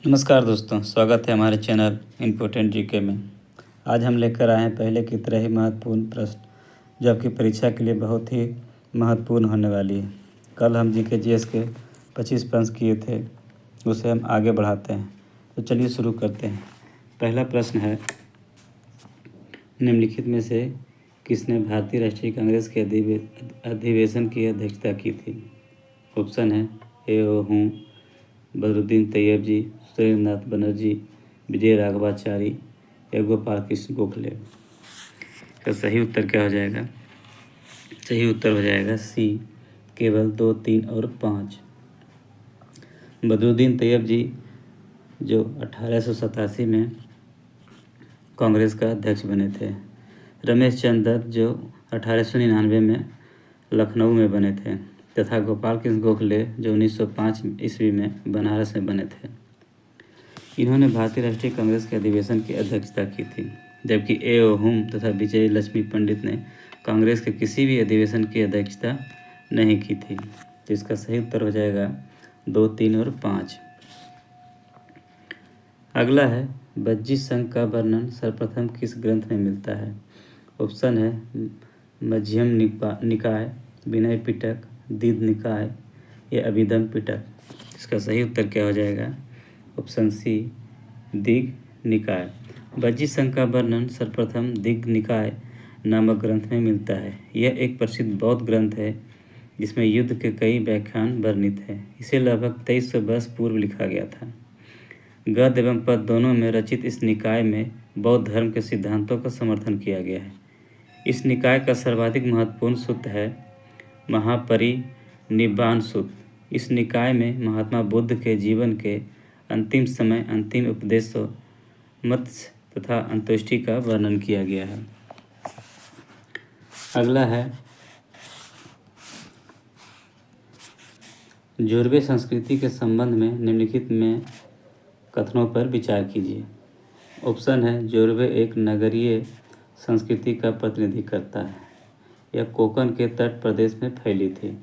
नमस्कार दोस्तों, स्वागत है हमारे चैनल इम्पोर्टेंट जीके में। आज हम लेकर आए हैं पहले की तरह ही महत्वपूर्ण प्रश्न, जो आपकी परीक्षा के लिए बहुत ही महत्वपूर्ण होने वाली है। कल हम जीके जीएस के 25 प्रश्न किए थे, उसे हम आगे बढ़ाते हैं। तो चलिए शुरू करते हैं। पहला प्रश्न है, निम्नलिखित में से किसने भारतीय राष्ट्रीय कांग्रेस के अधिवेशन की अध्यक्षता की थी? ऑप्शन है ए ओ हूँ, बदरुद्दीन तैयब जी, सुरेंद्रनाथ बनर्जी, विजय राघवाचारी या गोपाल कृष्ण गोखले। का सही उत्तर क्या हो जाएगा? सही उत्तर हो जाएगा सी, केवल 2, 3 और 5। बदरुद्दीन तैयब जी जो 1887 में कांग्रेस का अध्यक्ष बने थे। रमेश चंद्र दत्त जो 1899 में लखनऊ में बने थे, तथा गोपाल कृष्ण गोखले जो 1905 ईस्वी में बनारस में बने थे। इन्होंने भारतीय राष्ट्रीय कांग्रेस के अधिवेशन की अध्यक्षता की थी, जबकि ए ओ हुम तथा विजय लक्ष्मी पंडित ने कांग्रेस के किसी भी अधिवेशन की अध्यक्षता नहीं की थी। तो इसका सही उत्तर हो जाएगा 2, 3 और 5। अगला है, बज्जी संघ का वर्णन सर्वप्रथम किस ग्रंथ में मिलता है? ऑप्शन है मध्यम निकाय, विनय पिटक, दीध निकाय या अभिधम पिटक। इसका सही उत्तर क्या हो जाएगा? ऑप्शन सी, दिग् निकाय। बज्जी संघ का वर्णन सर्वप्रथम दिग् निकाय नामक ग्रंथ में मिलता है। यह एक प्रसिद्ध बौद्ध ग्रंथ है जिसमें युद्ध के कई व्याख्यान वर्णित हैं। इसे लगभग 2300 वर्ष पूर्व लिखा गया था। गद्य एवं पद्य दोनों में रचित इस निकाय में बौद्ध धर्म के सिद्धांतों का समर्थन किया गया है। इस निकाय का सर्वाधिक महत्वपूर्ण सूत्र है महापरिनिब्बाण सूत्र। इस निकाय में महात्मा बुद्ध के जीवन के अंतिम समय, अंतिम उपदेशों, मत्स्य तथा अंत्येष्टि का वर्णन किया गया है। अगला है, जोरवे संस्कृति के संबंध में निम्नलिखित में कथनों पर विचार कीजिए। ऑप्शन है जोरवे एक नगरीय संस्कृति का प्रतिनिधित्व करता है। यह कोंकण के तट प्रदेश में फैली थी।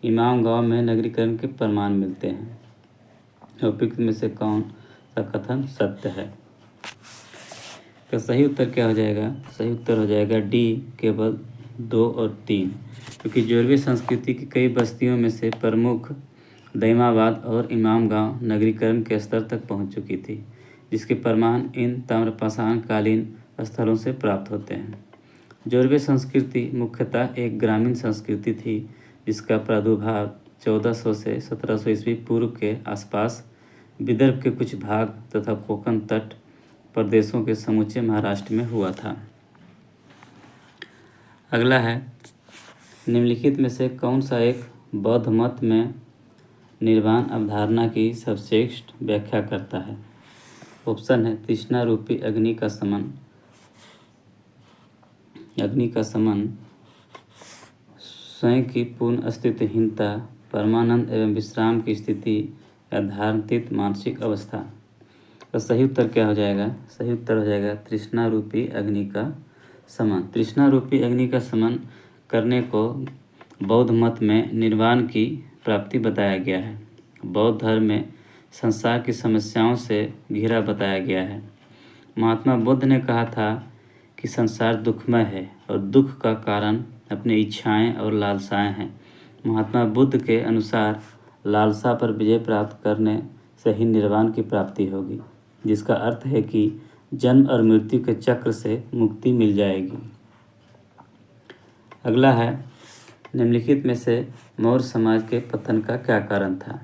इमाम गांव में नगरीकरण के प्रमाण मिलते हैं। उपयुक्त में से कौन सा कथन सत्य है? तो सही उत्तर क्या हो जाएगा? सही उत्तर हो जाएगा डी, केवल 2 और 3, क्योंकि जोरवे संस्कृति की कई बस्तियों में से प्रमुख दैमाबाद और इमाम गांव नगरीकरण के स्तर तक पहुंच चुकी थी, जिसके प्रमाण इन ताम्रपाषाण कालीन स्थलों से प्राप्त होते हैं। जोरवे संस्कृति मुख्यतः एक ग्रामीण संस्कृति थी, जिसका प्रादुर्भाव 1400 से 1700 ईस्वी पूर्व के आसपास विदर्भ के कुछ भाग तथा कोंकण तट प्रदेशों के समूचे महाराष्ट्र में हुआ था। अगला है, निम्नलिखित में से कौन सा एक बौद्ध मत में निर्वाण अवधारणा की सर्वश्रेष्ठ व्याख्या करता है? ऑप्शन है तृष्णा रूपी अग्नि का समन, स्वयं की पूर्ण अस्तित्वहीनता, परमानंद एवं विश्राम की स्थिति या धारणित मानसिक अवस्था। तो सही उत्तर क्या हो जाएगा? सही उत्तर हो जाएगा तृष्णा रूपी अग्नि का समन। तृष्णा रूपी अग्नि का समन करने को बौद्ध मत में निर्वाण की प्राप्ति बताया गया है। बौद्ध धर्म में संसार की समस्याओं से घिरा बताया गया है। महात्मा बुद्ध ने कहा था कि संसार दुखमय है और दुख का कारण अपनी इच्छाएं और लालसाएं हैं। महात्मा बुद्ध के अनुसार लालसा पर विजय प्राप्त करने से ही निर्वाण की प्राप्ति होगी, जिसका अर्थ है कि जन्म और मृत्यु के चक्र से मुक्ति मिल जाएगी। अगला है, निम्नलिखित में से मौर्य समाज के पतन का क्या कारण था?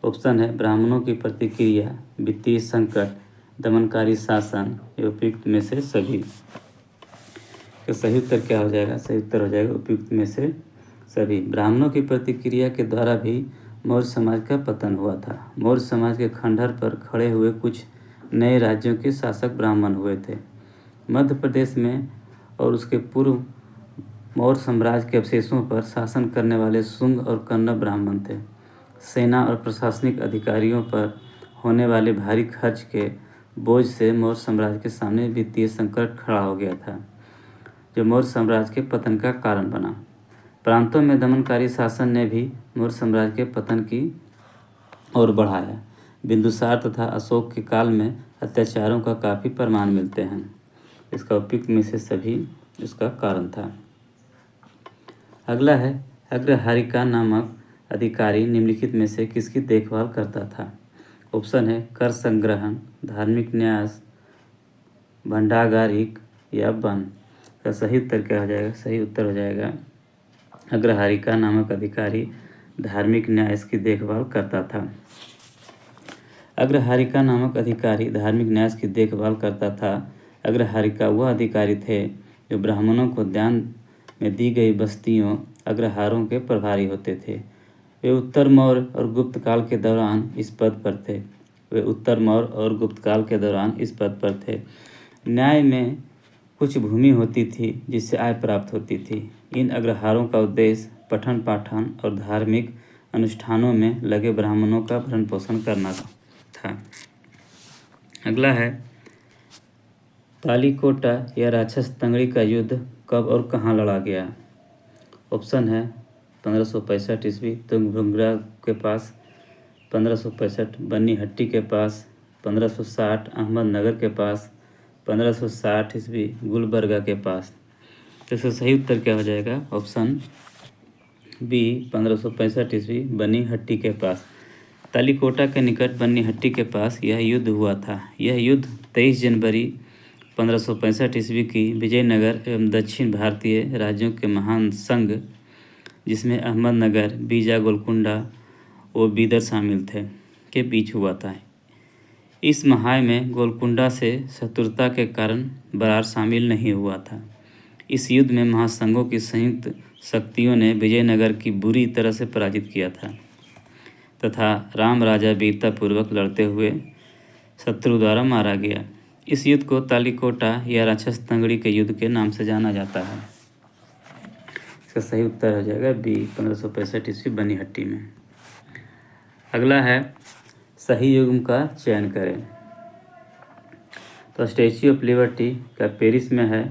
ऑप्शन है ब्राह्मणों की प्रतिक्रिया, वित्तीय संकट, दमनकारी शासन, उपयुक्त में से सभी। तो सही उत्तर क्या हो जाएगा? सही उत्तर हो जाएगा उपयुक्त में से सभी। ब्राह्मणों की प्रतिक्रिया के द्वारा भी मौर्य समाज का पतन हुआ था। मौर्य समाज के खंडहर पर खड़े हुए कुछ नए राज्यों के शासक ब्राह्मण हुए थे। मध्य प्रदेश में और उसके पूर्व मौर्य साम्राज्य के अवशेषों पर शासन करने वाले शुंग और कन्नड़ ब्राह्मण थे। सेना और प्रशासनिक अधिकारियों पर होने वाले भारी खर्च के बोझ से मौर्य साम्राज्य के सामने वित्तीय संकट खड़ा हो गया था, जो मौर्य साम्राज्य के पतन का कारण बना। प्रांतों में दमनकारी शासन ने भी मौर्य साम्राज्य के पतन की ओर बढ़ाया। बिंदुसार तथा अशोक के काल में अत्याचारों का काफ़ी प्रमाण मिलते हैं। इसका उपयुक्त में से सभी इसका कारण था। अगला है, अग्रहारिका नामक अधिकारी निम्नलिखित में से किसकी देखभाल करता था? ऑप्शन है कर संग्रहण, धार्मिक न्यास, भंडागारिक या वन। का सही उत्तर क्या हो जाएगा? सही उत्तर हो जाएगा अग्रहारिका नामक अधिकारी धार्मिक न्यास की देखभाल करता था। अग्रहारिका नामक अधिकारी धार्मिक न्यास की देखभाल करता था। अग्रहारिका वह अधिकारी थे जो ब्राह्मणों को दान में दी गई बस्तियों अग्रहारों के प्रभारी होते थे। वे उत्तर मौर्य और गुप्त काल के दौरान इस पद पर थे। न्याय में कुछ भूमि होती थी जिससे आय प्राप्त होती थी। इन अग्रहारों का उद्देश्य पठन पाठन और धार्मिक अनुष्ठानों में लगे ब्राह्मणों का भरण पोषण करना था। अगला है, तालीकोटा या राक्षस तंगड़ी का युद्ध कब और कहाँ लड़ा गया? ऑप्शन है 1565 ईस्वी तुंगभंगा के पास, 1565 बन्नी हट्टी के पास, 1560 अहमदनगर के पास, 1560 ईस्वी गुलबर्गा के पास। तो इसका सही उत्तर क्या हो जाएगा? ऑप्शन बी 1565 ईस्वी बन्नी हट्टी के पास। तालीकोटा के निकट बन्नी हट्टी के पास यह युद्ध हुआ था। यह युद्ध 23 जनवरी 1565 ईस्वी की विजयनगर एवं दक्षिण भारतीय राज्यों के महान संघ, जिसमें अहमदनगर, बीजा, गोलकुंडा व बीदर शामिल थे, के बीच हुआ था। इस महाय में गोलकुंडा से शत्रुता के कारण बरार शामिल नहीं हुआ था। इस युद्ध में महासंघों की संयुक्त शक्तियों ने विजयनगर की बुरी तरह से पराजित किया था तथा राम राजा वीरतापूर्वक लड़ते हुए शत्रु द्वारा मारा गया। इस युद्ध को तालीकोटा या राक्षस तंगड़ी के युद्ध के नाम से जाना जाता है। इसका सही उत्तर हो जाएगा बी 1565 ईस्वी बनी हट्टी में। अगला है, सही युग्म का चयन करें। तो स्टैच्यू ऑफ लिबर्टी का पेरिस में है,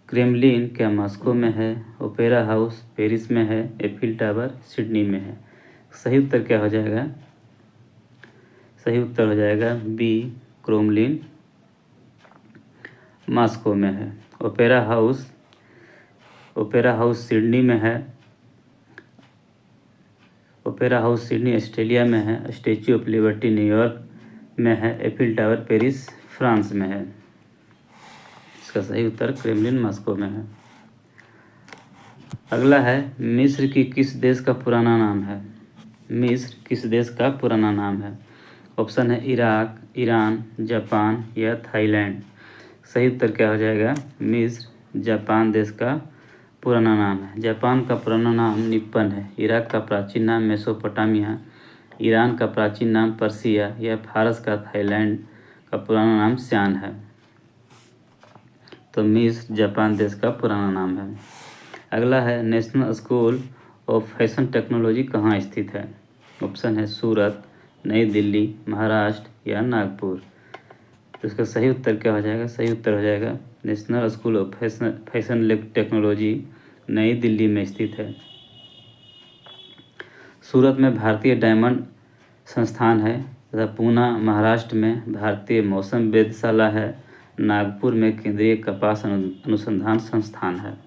क्रेमलिन क्या मॉस्को में है, ओपेरा हाउस पेरिस में है, एफिल टावर सिडनी में है। सही उत्तर क्या हो जाएगा? सही उत्तर हो जाएगा बी क्रेमलिन मॉस्को में है। ओपेरा हाउस सिडनी में है। ओपेरा हाउस सिडनी ऑस्ट्रेलिया में है। स्टैच्यू ऑफ लिबर्टी न्यूयॉर्क में है। एफिल टावर पेरिस फ्रांस में है। इसका सही उत्तर क्रेमलिन मॉस्को में है। अगला है, मिस्र की किस देश का पुराना नाम है? मिस्र किस देश का पुराना नाम है? ऑप्शन है इराक, ईरान, जापान या थाईलैंड। सही उत्तर क्या हो जाएगा? मिस्र जापान देश का पुराना नाम है। जापान का पुराना नाम निप्पन है। इराक का प्राचीन नाम मेसोपोटामिया, ईरान का प्राचीन नाम पर्सिया या फारस का थाईलैंड का पुराना नाम स्यान है। तो मिस्र जापान देश का पुराना नाम है। अगला है, national school of fashion technology कहाँ स्थित है? ऑप्शन है सूरत, नई दिल्ली, महाराष्ट्र या नागपुर। तो इसका सही उत्तर क्या हो जाएगा? सही उत्तर हो जाएगा national school of fashion technology नई दिल्ली में स्थित है। सूरत में भारतीय डायमंड संस्थान है तथा पूना महाराष्ट्र में भारतीय मौसम वेधशाला है। नागपुर में केंद्रीय कपास अनुसंधान संस्थान है।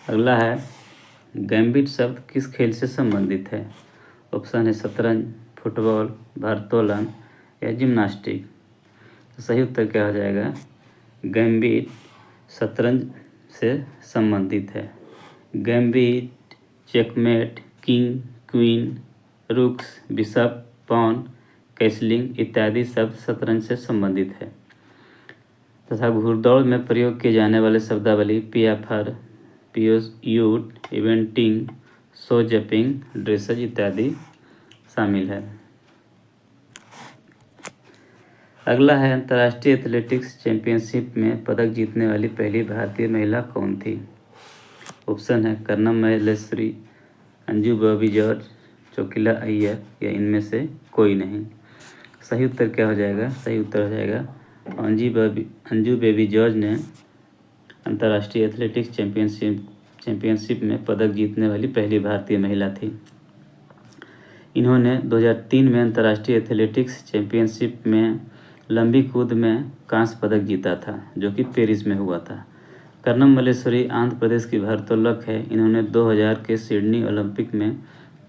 अगला है, गैम्बिट शब्द किस खेल से संबंधित है? ऑप्शन है शतरंज, फुटबॉल, भारोत्तोलन या जिम्नास्टिक। तो सही उत्तर क्या हो जाएगा? गैम्बिट शतरंज से संबंधित है। Gambit, checkmate, king, queen, rooks, bishop, pawn, castling इत्यादि शब्द शतरंज से संबंधित है तथा घुड़दौड़ में प्रयोग किए जाने वाले शब्दावली पियाफर, पियोयूट, इवेंटिंग, शो जंपिंग, ड्रेसेज इत्यादि शामिल है। अगला है, अंतर्राष्ट्रीय एथलेटिक्स चैंपियनशिप में पदक जीतने वाली पहली भारतीय महिला कौन थी? ऑप्शन है कर्नम मल्लेश्वरी, अंजू बॉबी जॉर्ज, चोकिला अय्यर या इनमें से कोई नहीं। सही उत्तर क्या हो जाएगा? सही उत्तर हो जाएगा अंजू बेबी जॉर्ज ने अंतर्राष्ट्रीय एथलेटिक्स चैंपियनशिप में पदक जीतने वाली पहली भारतीय महिला थी। इन्होंने 2003 में अंतर्राष्ट्रीय एथलेटिक्स चैंपियनशिप में लंबी कूद में कांस्य पदक जीता था, जो कि पेरिस में हुआ था। कर्णम मल्लेश्वरी आंध्र प्रदेश की भारोत्तोलक है। इन्होंने 2000 के सिडनी ओलंपिक में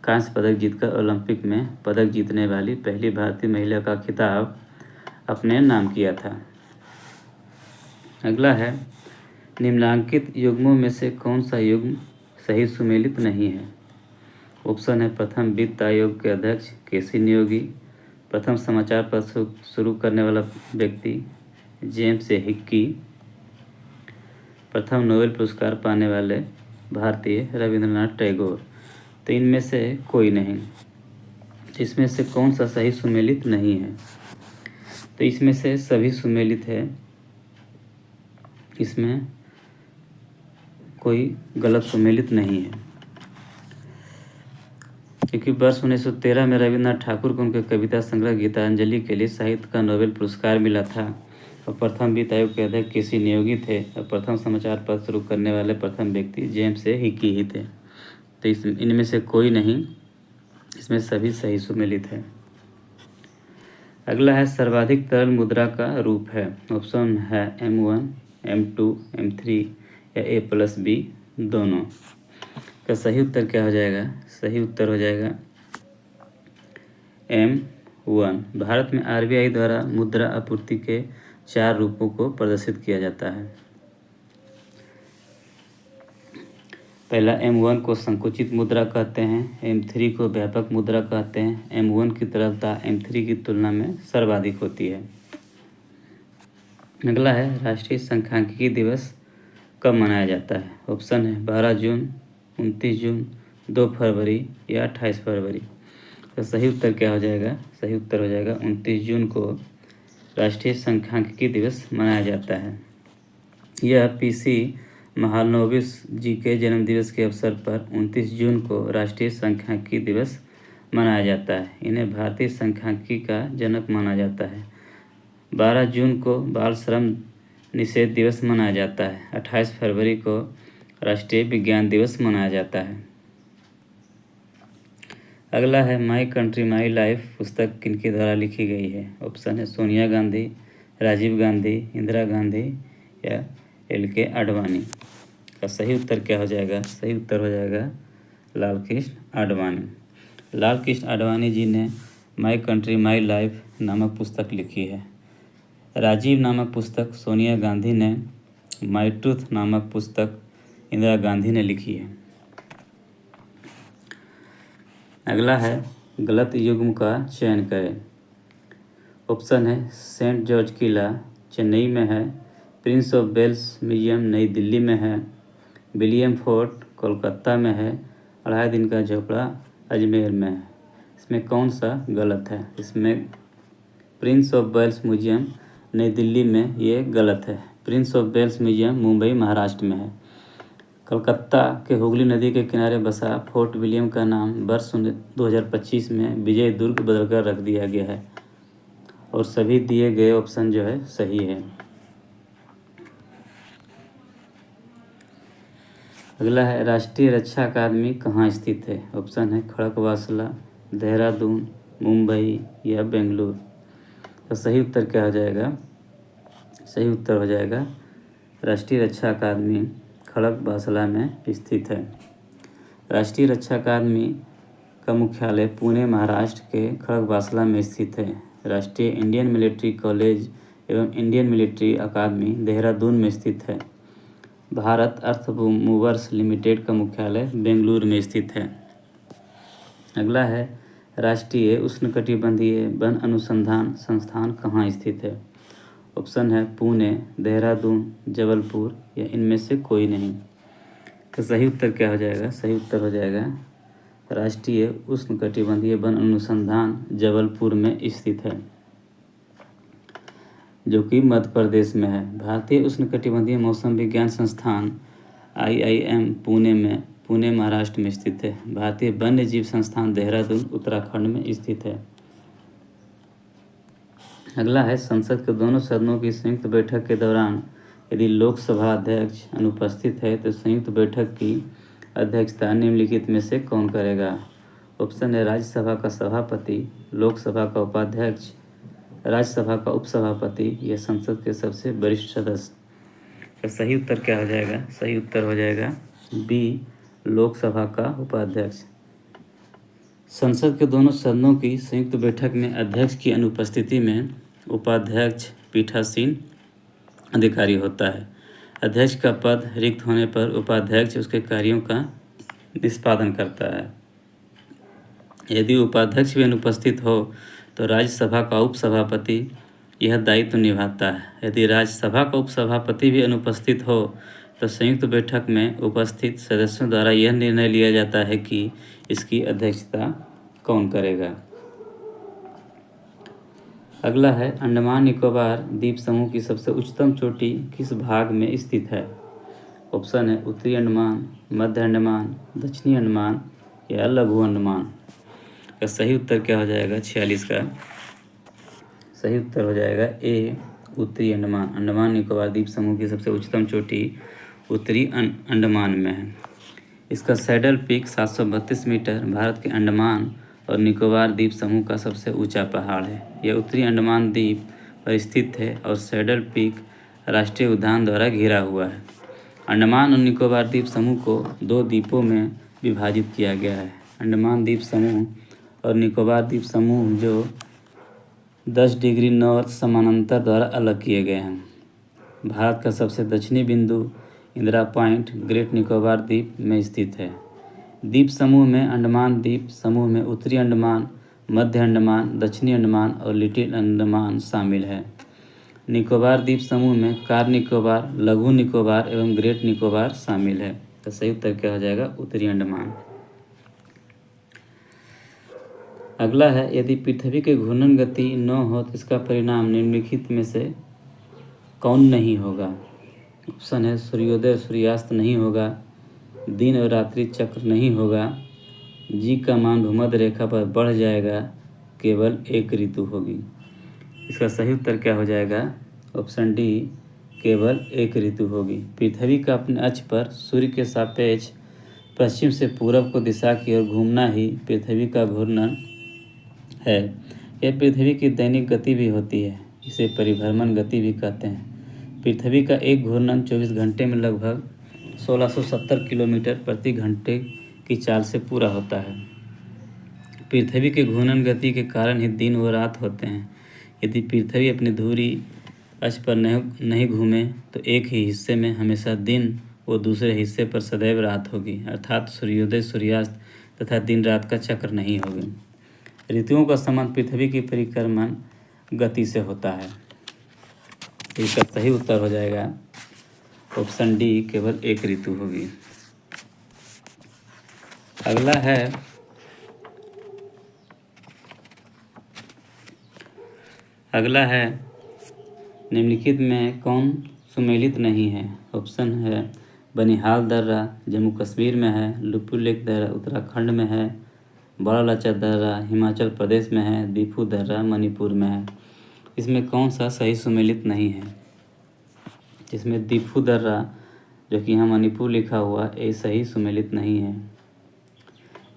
कांस्य पदक जीतकर ओलंपिक में पदक जीतने वाली पहली भारतीय महिला का खिताब अपने नाम किया था। अगला है, निम्नलिखित युग्मों में से कौन सा युग्म सही सुमेलित नहीं है? ऑप्शन है प्रथम वित्त आयोग के अध्यक्ष केसी नियोगी, प्रथम समाचार पत्र शुरू करने वाला व्यक्ति जेम्स हिक्की, प्रथम नोबेल पुरस्कार पाने वाले भारतीय रविंद्रनाथ टैगोर। तो इनमें से कोई नहीं। इसमें से कौन सा सही सुमेलित नहीं है? तो इसमें से सभी सुमेलित है, इसमें कोई गलत सुमेलित नहीं है। क्योंकि वर्ष 1913 में रविन्द्रनाथ ठाकुर को उनके कविता संग्रह गीतांजलि के लिए साहित्य का नोबेल पुरस्कार मिला था और प्रथम वित्त आयोग के अध्यक्ष केसी नियोगी थे और प्रथम समाचार पत्र शुरू करने वाले प्रथम व्यक्ति जेम्स हिक्की ही थे। तो इनमें से कोई नहीं, इसमें सभी सही सुमेलित है। अगला है, सर्वाधिक तरल मुद्रा का रूप है। ऑप्शन है M1, M2, M3 या A+B दोनों। का सही उत्तर क्या हो जाएगा? सही उत्तर हो जाएगा M1। भारत में RBI द्वारा मुद्रा आपूर्ति के 4 रूपों को प्रदर्शित किया जाता है। पहला M1 को संकुचित मुद्रा कहते हैं, M3 को व्यापक मुद्रा कहते हैं। M1 की तरलता M3 की तुलना में सर्वाधिक होती है। अगला है, राष्ट्रीय सांख्यिकी दिवस कब मनाया जाता है? ऑप्शन है 12 जून, 29 जून, 2 फरवरी या 28 फरवरी। तो सही उत्तर क्या हो जाएगा? सही उत्तर हो जाएगा 29 जून को राष्ट्रीय सांख्यिकी दिवस मनाया जाता है। यह PC महालनोबिस जी के जन्मदिवस के अवसर पर 29 जून को राष्ट्रीय सांख्यिकी दिवस मनाया जाता है। इन्हें भारतीय सांख्यिकी का जनक माना जाता है। 12 जून को बाल श्रम निषेध दिवस मनाया जाता है। 28 फरवरी को राष्ट्रीय विज्ञान दिवस मनाया जाता है। अगला है, माई कंट्री माई लाइफ पुस्तक किनके द्वारा लिखी गई है? ऑप्शन है सोनिया गांधी, राजीव गांधी, इंदिरा गांधी या LK आडवाणी। का सही उत्तर क्या हो जाएगा? सही उत्तर हो जाएगा लाल कृष्ण आडवाणी। लाल कृष्ण आडवाणी जी ने माई कंट्री माई लाइफ नामक पुस्तक लिखी है। राजीव नामक पुस्तक सोनिया गांधी ने, माई ट्रूथ नामक पुस्तक इंदिरा गांधी ने लिखी है। अगला है, गलत युग्म का चयन करें। ऑप्शन है सेंट जॉर्ज किला चेन्नई में है, प्रिंस ऑफ वेल्स म्यूजियम नई दिल्ली में है, विलियम फोर्ट कोलकाता में है, 2.5 दिन का झोपड़ा अजमेर में है। इसमें कौन सा गलत है? इसमें प्रिंस ऑफ वेल्स म्यूजियम नई दिल्ली में ये गलत है। Prince of wales museum Mumbai Maharashtra में है। कलकत्ता के हुगली नदी के किनारे बसा फोर्ट विलियम का नाम वर्ष 2025 में विजय दुर्ग बदलकर रख दिया गया है और सभी दिए गए ऑप्शन जो है सही है। अगला है, राष्ट्रीय रक्षा अकादमी कहाँ स्थित है? ऑप्शन है खड़गवासला, देहरादून, मुंबई या बेंगलुरु। तो सही उत्तर क्या हो जाएगा? सही उत्तर हो जाएगा राष्ट्रीय रक्षा अकादमी खड़गवासला में स्थित है। राष्ट्रीय रक्षा अकादमी का मुख्यालय पुणे महाराष्ट्र के खड़गवासला में स्थित है। राष्ट्रीय इंडियन मिलिट्री कॉलेज एवं इंडियन मिलिट्री अकादमी देहरादून में स्थित है। भारत अर्थ मूवर्स लिमिटेड का मुख्यालय बेंगलुरु में स्थित है। अगला है, राष्ट्रीय उष्णकटिबंधीय वन अनुसंधान संस्थान कहाँ स्थित है? ऑप्शन है पुणे, देहरादून, जबलपुर या इनमें से कोई नहीं। तो सही उत्तर क्या हो जाएगा? सही उत्तर हो जाएगा राष्ट्रीय उष्णकटिबंधीय वन अनुसंधान जबलपुर में स्थित है, जो कि मध्य प्रदेश में है। भारतीय उष्णकटिबंधीय मौसम विज्ञान संस्थान IIM पुणे महाराष्ट्र में स्थित है। भारतीय वन्य जीव संस्थान देहरादून उत्तराखंड में स्थित है। अगला है, संसद के दोनों सदनों की संयुक्त बैठक के दौरान यदि लोकसभा अध्यक्ष अनुपस्थित है तो संयुक्त बैठक की अध्यक्षता निम्नलिखित में से कौन करेगा? ऑप्शन है राज्यसभा का सभापति, लोकसभा का उपाध्यक्ष, राज्यसभा का उपसभापति या संसद के सबसे वरिष्ठ सदस्य। तो सही उत्तर क्या हो जाएगा? सही उत्तर हो जाएगा बी, लोकसभा का उपाध्यक्ष। संसद के दोनों सदनों की संयुक्त बैठक में अध्यक्ष की अनुपस्थिति में उपाध्यक्ष पीठासीन अधिकारी होता है। अध्यक्ष का पद रिक्त होने पर उपाध्यक्ष उसके कार्यों का निष्पादन करता है। यदि उपाध्यक्ष भी अनुपस्थित हो तो राज्यसभा का उपसभापति यह दायित्व निभाता है। यदि राज्यसभा का उपसभापति भी अनुपस्थित हो तो संयुक्त बैठक में उपस्थित सदस्यों द्वारा यह निर्णय लिया जाता है कि इसकी अध्यक्षता कौन करेगा। अगला है अंडमान निकोबार द्वीप समूह की सबसे उच्चतम चोटी किस भाग में स्थित है? ऑप्शन है उत्तरी अंडमान, मध्य अंडमान, दक्षिणी अंडमान या लघु अंडमान। का सही उत्तर क्या हो जाएगा? 46 का सही उत्तर हो जाएगा ए, उत्तरी अंडमान। अंडमान निकोबार द्वीप समूह की सबसे उच्चतम चोटी उत्तरी अंडमान में है। इसका सैडल पीक 732 मीटर भारत के अंडमान और निकोबार द्वीप समूह का सबसे ऊंचा पहाड़ है। यह उत्तरी अंडमान द्वीप पर स्थित है और सैडल पीक राष्ट्रीय उद्यान द्वारा घिरा हुआ है। अंडमान और निकोबार द्वीप समूह को 2 द्वीपों में विभाजित किया गया है। अंडमान द्वीप समूह और निकोबार द्वीप समूह जो 10 डिग्री नॉर्थ समानांतर द्वारा अलग किए गए हैं। भारत का सबसे दक्षिणी बिंदु इंदिरा पॉइंट ग्रेट निकोबार द्वीप में स्थित है। द्वीप समूह में अंडमान द्वीप समूह में उत्तरी अंडमान, मध्य अंडमान, दक्षिणी अंडमान और लिटिल अंडमान शामिल है। निकोबार द्वीप समूह में कार निकोबार, लघु निकोबार एवं ग्रेट निकोबार शामिल है। तो सही उत्तर क्या हो जाएगा? उत्तरी अंडमान। अगला है यदि पृथ्वी के घूर्णन गति 9 हो तो इसका परिणाम निम्नलिखित में से कौन नहीं होगा? ऑप्शन है सूर्योदय सूर्यास्त नहीं होगा, दिन और रात्रि चक्र नहीं होगा, जी का मान भूमध्य रेखा पर बढ़ जाएगा, केवल एक ऋतु होगी। इसका सही उत्तर क्या हो जाएगा? ऑप्शन डी, केवल एक ऋतु होगी। पृथ्वी का अपने अक्ष पर सूर्य के सापेक्ष पश्चिम से पूरब को दिशा की ओर घूमना ही पृथ्वी का घूर्णन है। यह पृथ्वी की दैनिक गति भी होती है। इसे परिभ्रमण गति भी कहते हैं। पृथ्वी का एक घूर्णन 24 घंटे में लगभग 1670 किलोमीटर प्रति घंटे की चाल से पूरा होता है। पृथ्वी के घूर्णन गति के कारण ही दिन व रात होते हैं। यदि पृथ्वी अपनी धुरी अक्ष पर नहीं घूमे तो एक ही हिस्से में हमेशा दिन व दूसरे हिस्से पर सदैव रात होगी, अर्थात सूर्योदय सूर्यास्त तथा दिन रात का चक्र नहीं होगी। ऋतुओं का संबंध पृथ्वी की परिक्रमण गति से होता है। इसका सही उत्तर हो जाएगा ऑप्शन डी, केवल एक ऋतु होगी। अगला है निम्नलिखित में कौन सुमेलित नहीं है? ऑप्शन है बनिहाल दर्रा जम्मू कश्मीर में है, लुपु लेक दर्रा उत्तराखंड में है, बड़ा लाचा दर्रा हिमाचल प्रदेश में है, दीफू दर्रा मणिपुर में है। इसमें कौन सा सही सुमेलित नहीं है? जिसमें दीफू दर्रा जो कि यहाँ मणिपुर लिखा हुआ ये सही सुमेलित नहीं है।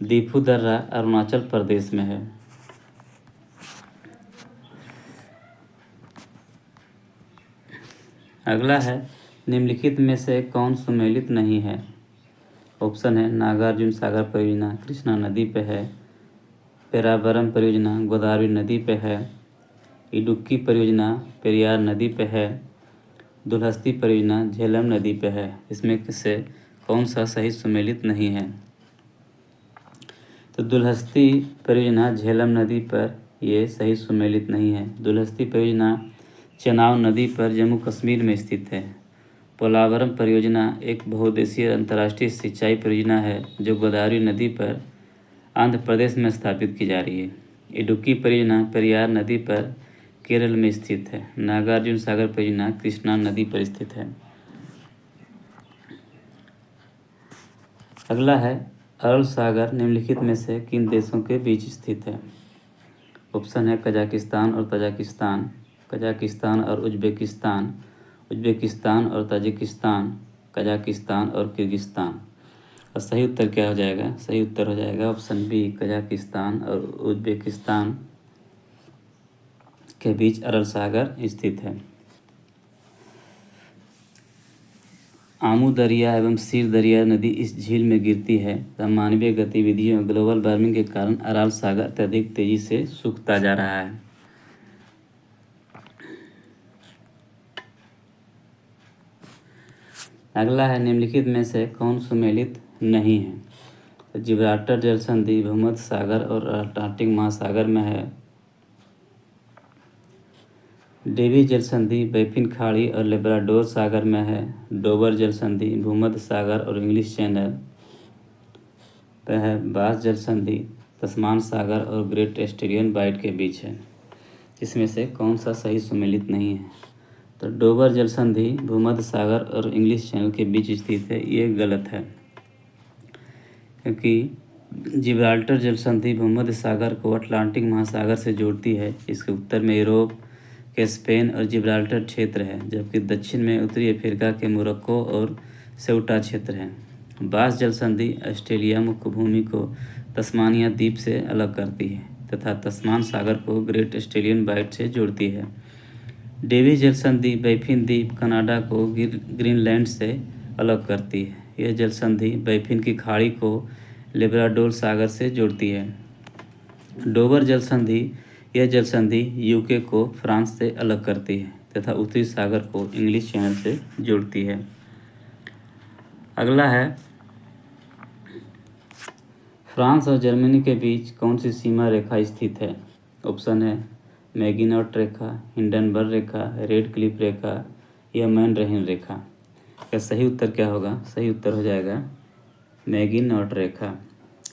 दीफू दर्रा अरुणाचल प्रदेश में है। अगला है निम्नलिखित में से कौन सुमेलित नहीं है? ऑप्शन है नागार्जुन सागर परियोजना कृष्णा नदी पे है, पेराबरम परियोजना गोदावरी नदी पे है, इडुक्की परियोजना पेरियार नदी पे है, दुलहस्ती परियोजना झेलम नदी पे है। इसमें से कौन सा सही सुमेलित नहीं है? तो दुलहस्ती परियोजना झेलम नदी पर ये सही सुमेलित नहीं है। दुलहस्ती परियोजना चेनाब नदी पर जम्मू कश्मीर में स्थित है। पोलावरम परियोजना एक बहुउद्देशीय अंतर्राष्ट्रीय सिंचाई परियोजना है जो गोदावरी नदी पर आंध्र प्रदेश में स्थापित की जा रही है। इडुक्की परियोजना पेरियार नदी पर केरल में स्थित है। नागार्जुन सागर परियोजना कृष्णा नदी पर स्थित है। अगला है अरल सागर निम्नलिखित में से किन देशों के बीच स्थित है? ऑप्शन है कजाकिस्तान और तजाकिस्तान, कजाकिस्तान और उज्बेकिस्तान, उज्बेकिस्तान और ताजिकिस्तान, कजाकिस्तान और किर्गिस्तान। और सही उत्तर क्या हो जाएगा? सही उत्तर हो जाएगा ऑप्शन बी, कजाकिस्तान और उज्बेकिस्तान के बीच अरल सागर स्थित है। आमू दरिया एवं सीर दरिया नदी इस झील में गिरती है तथा मानवीय गतिविधियों और ग्लोबल वार्मिंग के कारण अरल सागर अत्यधिक तेजी से सूखता जा रहा है। अगला है, निम्नलिखित में से कौन सुमेलित नहीं है? तो जिब्राल्टर जल संधि भूमध्य सागर और अटलांटिक महासागर में है। डेवी जल संधि बैफिन खाड़ी और लेब्राडोर सागर में है। डोबर जल संधि भूमध्य सागर और इंग्लिश चैनल पे है। बास जल संधि तस्मान सागर और ग्रेट ऑस्ट्रेलियन बाइट के बीच है। इसमें से कौन सा सही सुमेलित नहीं है? तो डोबर जल संधि भूमध्य सागर और इंग्लिश चैनल के बीच स्थित है, ये गलत है, क्योंकि जिब्राल्टर जल संधि भूमध्य सागर को अटलांटिक महासागर से जोड़ती है। इसके उत्तर में यूरोप के स्पेन और जिब्राल्टर क्षेत्र है, जबकि दक्षिण में उत्तरी अफ्रीका के मोरक्को और सेउटा क्षेत्र है। बास जल संधि ऑस्ट्रेलिया मुख्य भूमि को तस्मानिया द्वीप से अलग करती है तथा तस्मान सागर को ग्रेट ऑस्ट्रेलियन बाइट से जोड़ती है। डेवी जल संधि बैफिन द्वीप कनाडा को ग्रीनलैंड से अलग करती है। यह जल संधि बैफिन की खाड़ी को लेब्राडोर सागर से जोड़ती है। डोबर जल संधि यह जल संधि यूके को फ्रांस से अलग करती है तथा उत्तरी सागर को इंग्लिश चैनल से जोड़ती है। अगला है, फ्रांस और जर्मनी के बीच कौन सी सीमा रेखा स्थित है? ऑप्शन है मैगिनॉट रेखा, हिंडनबर्ग रेखा, रेड क्लिफ रेखा या मैन रहीन रेखा। का सही उत्तर क्या होगा? सही उत्तर हो जाएगा मैगिनॉट रेखा।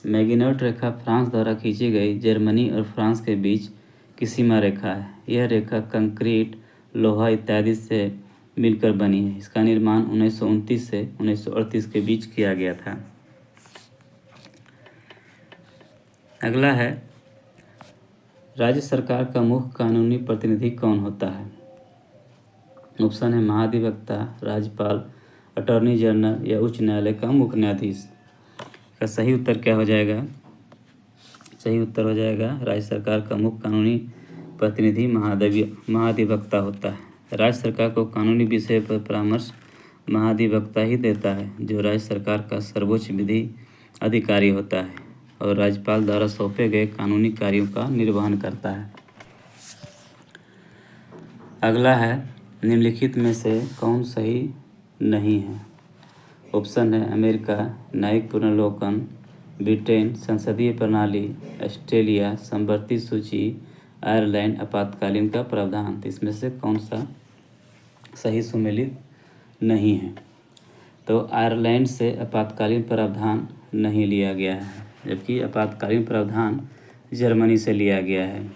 मैगिनॉट रेखा फ्रांस द्वारा खींची गई जर्मनी और फ्रांस के बीच की सीमा रेखा है। यह रेखा कंक्रीट, लोहा इत्यादि से मिलकर बनी है। इसका निर्माण 1929 से 1938 के बीच किया गया था। अगला है, राज्य सरकार का मुख्य कानूनी प्रतिनिधि कौन होता है? ऑप्शन है महाधिवक्ता, राज्यपाल, अटॉर्नी जनरल या उच्च न्यायालय का मुख्य न्यायाधीश। का सही उत्तर क्या हो जाएगा? सही उत्तर हो जाएगा राज्य सरकार का मुख्य कानूनी प्रतिनिधि महाधिवक्ता होता है। राज्य सरकार को कानूनी विषय पर परामर्श महाधिवक्ता ही देता है, जो राज्य सरकार का सर्वोच्च विधि अधिकारी होता है और राज्यपाल द्वारा सौंपे गए कानूनी कार्यों का निर्वहन करता है। अगला है, निम्नलिखित में से कौन सही नहीं है? ऑप्शन है अमेरिका न्यायिक पुनर्लोकन, ब्रिटेन संसदीय प्रणाली, ऑस्ट्रेलिया समवर्ती सूची, आयरलैंड आपातकालीन का प्रावधान। तो इसमें से कौन सा सही सुमेलित नहीं है? तो आयरलैंड से आपातकालीन प्रावधान नहीं लिया गया है, जबकि आपातकालीन प्रावधान जर्मनी से लिया गया है,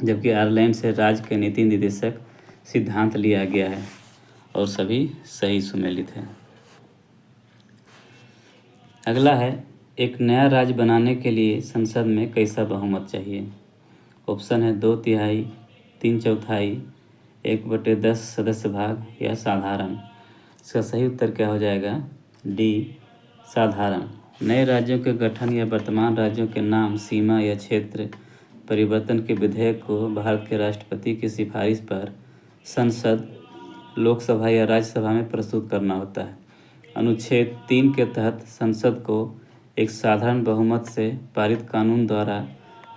जबकि आयरलैंड से राज्य के नीति निर्देशक सिद्धांत लिया गया है और सभी सही सुमेलित है। अगला है, एक नया राज्य बनाने के लिए संसद में कैसा बहुमत चाहिए? ऑप्शन है 2/3, 3/4, 1/10 सदस्य भाग या साधारण। इसका सही उत्तर क्या हो जाएगा? डी, साधारण। नए राज्यों के गठन या वर्तमान राज्यों के नाम, सीमा या क्षेत्र परिवर्तन के विधेयक को भारत के राष्ट्रपति की सिफारिश पर संसद, लोकसभा या राज्यसभा में प्रस्तुत करना होता है। अनुच्छेद 3 के तहत संसद को एक साधारण बहुमत से पारित कानून द्वारा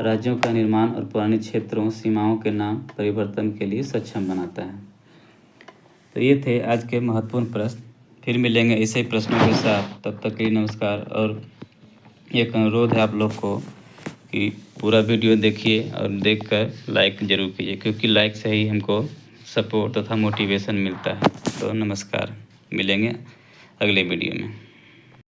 राज्यों का निर्माण और पुराने क्षेत्रों, सीमाओं के नाम परिवर्तन के लिए सक्षम बनाता है। तो ये थे आज के महत्वपूर्ण प्रश्न। फिर मिलेंगे ऐसे प्रश्नों के साथ, तब तक के लिए नमस्कार। और एक अनुरोध है आप लोग को कि पूरा वीडियो देखिए और देखकर लाइक ज़रूर कीजिए, क्योंकि लाइक से ही हमको सपोर्ट तथा मोटिवेशन मिलता है। तो नमस्कार, मिलेंगे अगले वीडियो में।